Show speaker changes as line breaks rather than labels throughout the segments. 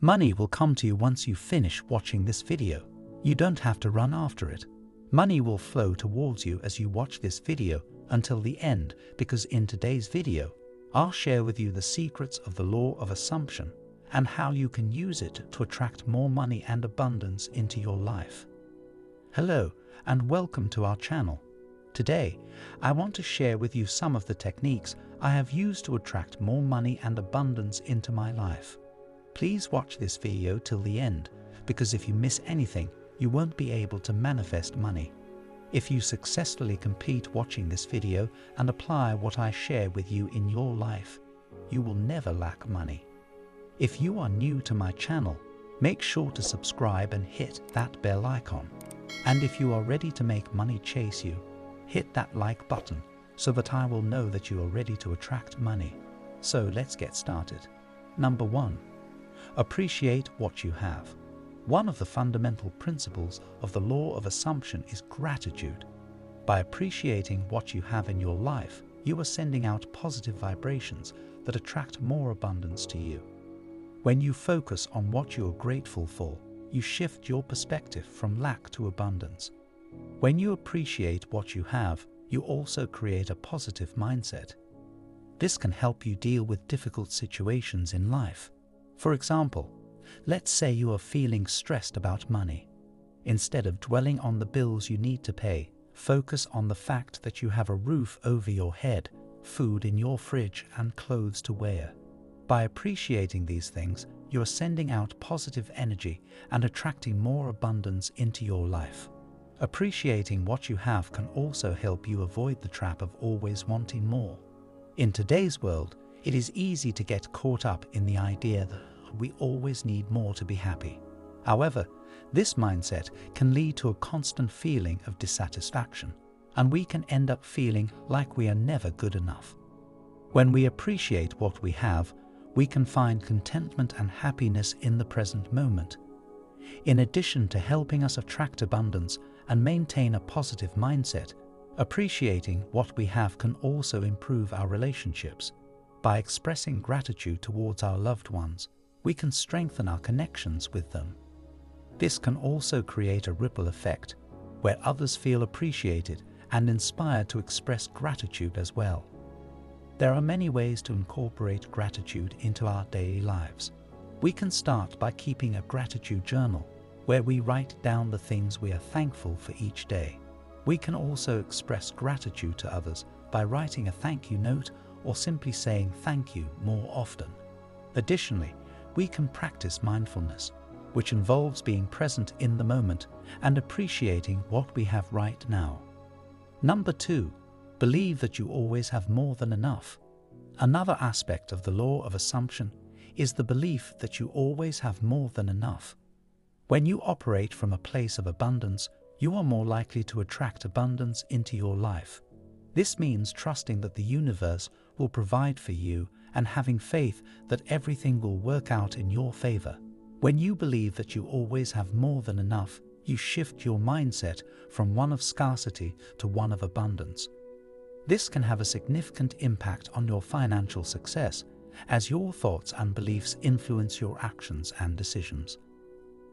Money will come to you once you finish watching this video. You don't have to run after it. Money will flow towards you as you watch this video until the end, because in today's video, I'll share with you the secrets of the law of assumption and how you can use it to attract more money and abundance into your life. Hello and welcome to our channel. Today, I want to share with you some of the techniques I have used to attract more money and abundance into my life. Please watch this video till the end, because if you miss anything, you won't be able to manifest money. If you successfully complete watching this video and apply what I share with you in your life, you will never lack money. If you are new to my channel, make sure to subscribe and hit that bell icon. And if you are ready to make money chase you, hit that like button so that I will know that you are ready to attract money. So let's get started. Number 1. Appreciate what you have. One of the fundamental principles of the law of assumption is gratitude. By appreciating what you have in your life, you are sending out positive vibrations that attract more abundance to you. When you focus on what you are grateful for, you shift your perspective from lack to abundance. When you appreciate what you have, you also create a positive mindset. This can help you deal with difficult situations in life. For example, let's say you are feeling stressed about money. Instead of dwelling on the bills you need to pay, focus on the fact that you have a roof over your head, food in your fridge, and clothes to wear. By appreciating these things, you are sending out positive energy and attracting more abundance into your life. Appreciating what you have can also help you avoid the trap of always wanting more. In today's world, it is easy to get caught up in the idea that we always need more to be happy. However, this mindset can lead to a constant feeling of dissatisfaction, and we can end up feeling like we are never good enough. When we appreciate what we have, we can find contentment and happiness in the present moment. In addition to helping us attract abundance and maintain a positive mindset, appreciating what we have can also improve our relationships. By expressing gratitude towards our loved ones, we can strengthen our connections with them. This can also create a ripple effect, where others feel appreciated and inspired to express gratitude as well. There are many ways to incorporate gratitude into our daily lives. We can start by keeping a gratitude journal, where we write down the things we are thankful for each day. We can also express gratitude to others by writing a thank you note or simply saying thank you more often. Additionally, we can practice mindfulness, which involves being present in the moment and appreciating what we have right now. Number 2, believe that you always have more than enough. Another aspect of the law of assumption is the belief that you always have more than enough. When you operate from a place of abundance, you are more likely to attract abundance into your life. This means trusting that the universe will provide for you and having faith that everything will work out in your favor. When you believe that you always have more than enough, you shift your mindset from one of scarcity to one of abundance. This can have a significant impact on your financial success, as your thoughts and beliefs influence your actions and decisions.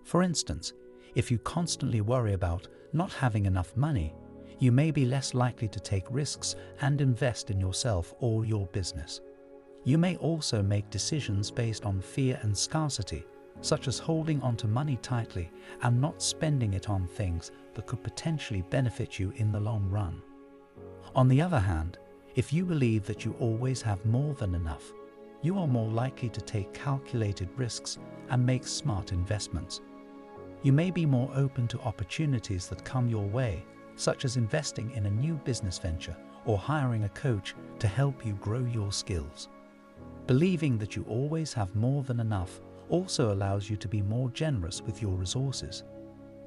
For instance, if you constantly worry about not having enough money, you may be less likely to take risks and invest in yourself or your business. You may also make decisions based on fear and scarcity, such as holding onto money tightly and not spending it on things that could potentially benefit you in the long run. On the other hand, if you believe that you always have more than enough, you are more likely to take calculated risks and make smart investments. You may be more open to opportunities that come your way, such as investing in a new business venture or hiring a coach to help you grow your skills. Believing that you always have more than enough also allows you to be more generous with your resources.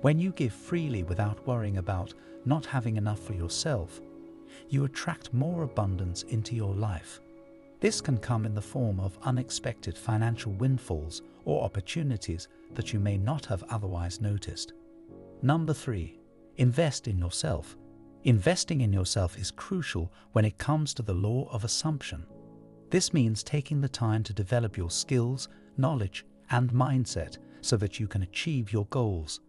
When you give freely without worrying about not having enough for yourself, you attract more abundance into your life. This can come in the form of unexpected financial windfalls or opportunities that you may not have otherwise noticed. Number 3, invest in yourself. Investing in yourself is crucial when it comes to the law of assumption. This means taking the time to develop your skills, knowledge, and mindset so that you can achieve your goals.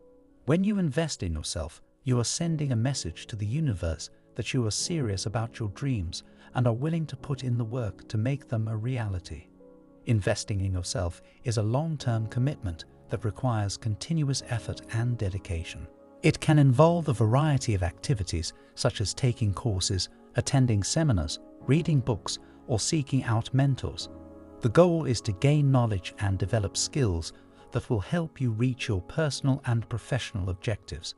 When you invest in yourself, you are sending a message to the universe that you are serious about your dreams and are willing to put in the work to make them a reality. Investing in yourself is a long-term commitment that requires continuous effort and dedication. It can involve a variety of activities such as taking courses, attending seminars, reading books, or seeking out mentors. The goal is to gain knowledge and develop skills that will help you reach your personal and professional objectives.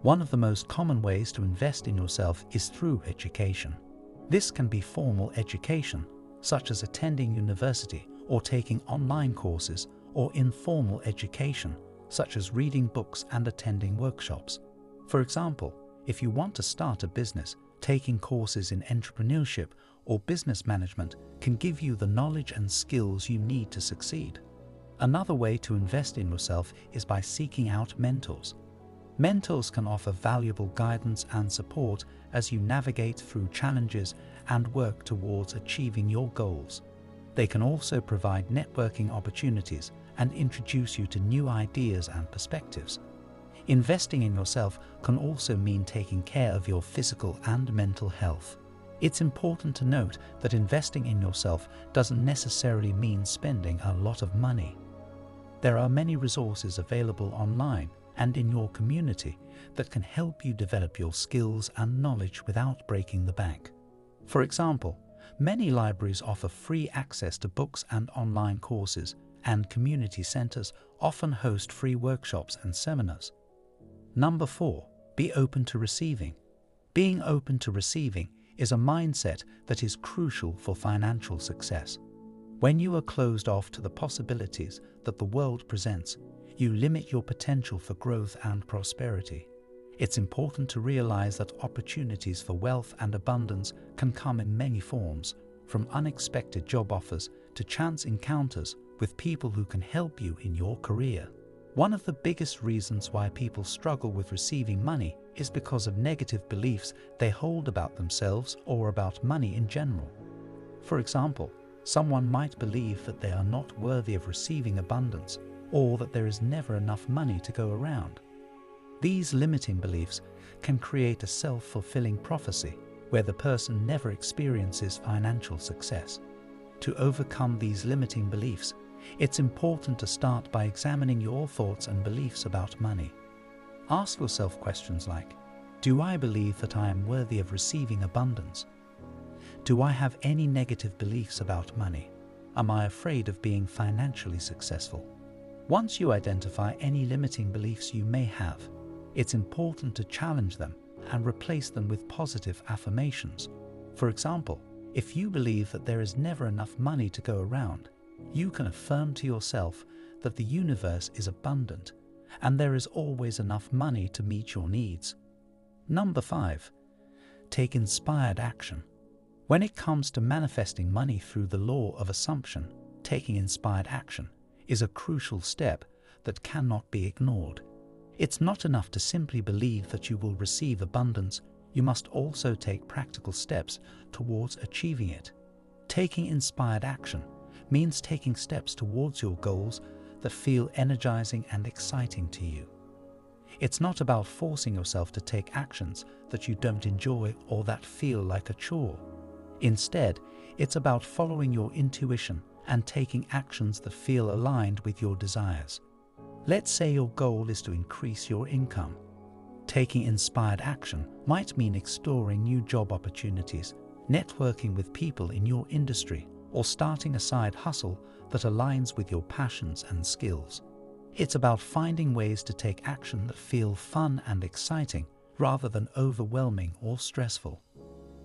One of the most common ways to invest in yourself is through education. This can be formal education, such as attending university or taking online courses, or informal education, such as reading books and attending workshops. For example, if you want to start a business, taking courses in entrepreneurship or business management can give you the knowledge and skills you need to succeed. Another way to invest in yourself is by seeking out mentors. Mentors can offer valuable guidance and support as you navigate through challenges and work towards achieving your goals. They can also provide networking opportunities and introduce you to new ideas and perspectives. Investing in yourself can also mean taking care of your physical and mental health. It's important to note that investing in yourself doesn't necessarily mean spending a lot of money. There are many resources available online and in your community that can help you develop your skills and knowledge without breaking the bank. For example, many libraries offer free access to books and online courses, and community centers often host free workshops and seminars. Number 4, be open to receiving. Being open to receiving is a mindset that is crucial for financial success. When you are closed off to the possibilities that the world presents, you limit your potential for growth and prosperity. It's important to realize that opportunities for wealth and abundance can come in many forms, from unexpected job offers to chance encounters with people who can help you in your career. One of the biggest reasons why people struggle with receiving money is because of negative beliefs they hold about themselves or about money in general. For example, someone might believe that they are not worthy of receiving abundance, or that there is never enough money to go around. These limiting beliefs can create a self-fulfilling prophecy where the person never experiences financial success. To overcome these limiting beliefs, it's important to start by examining your thoughts and beliefs about money. Ask yourself questions like, do I believe that I am worthy of receiving abundance? Do I have any negative beliefs about money? Am I afraid of being financially successful? Once you identify any limiting beliefs you may have, it's important to challenge them and replace them with positive affirmations. For example, if you believe that there is never enough money to go around, you can affirm to yourself that the universe is abundant and there is always enough money to meet your needs. Number 5, take inspired action. When it comes to manifesting money through the law of assumption, taking inspired action is a crucial step that cannot be ignored. It's not enough to simply believe that you will receive abundance, you must also take practical steps towards achieving it. Taking inspired action means taking steps towards your goals that feel energizing and exciting to you. It's not about forcing yourself to take actions that you don't enjoy or that feel like a chore. Instead, it's about following your intuition and taking actions that feel aligned with your desires. Let's say your goal is to increase your income. Taking inspired action might mean exploring new job opportunities, networking with people in your industry, or starting a side hustle that aligns with your passions and skills. It's about finding ways to take action that feel fun and exciting rather than overwhelming or stressful.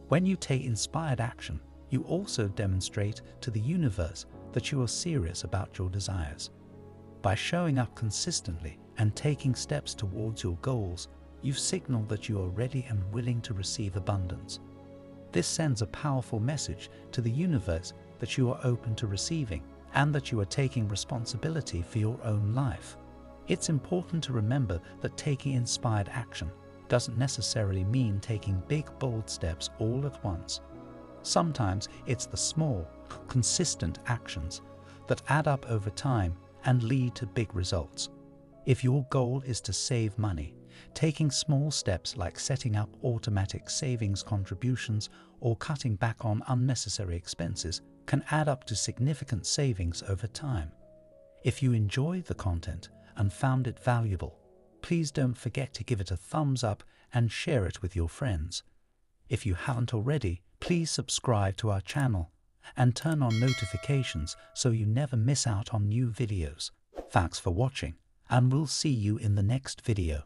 When you take inspired action, you also demonstrate to the universe that you are serious about your desires. By showing up consistently and taking steps towards your goals, you've signaled that you are ready and willing to receive abundance. This sends a powerful message to the universe that you are open to receiving and that you are taking responsibility for your own life. It's important to remember that taking inspired action doesn't necessarily mean taking big, bold steps all at once. Sometimes it's the small, consistent actions that add up over time and lead to big results. If your goal is to save money, taking small steps like setting up automatic savings contributions or cutting back on unnecessary expenses can add up to significant savings over time. If you enjoy the content and found it valuable, please don't forget to give it a thumbs up and share it with your friends. If you haven't already, please subscribe to our channel and turn on notifications so you never miss out on new videos. Thanks for watching, and we'll see you in the next video.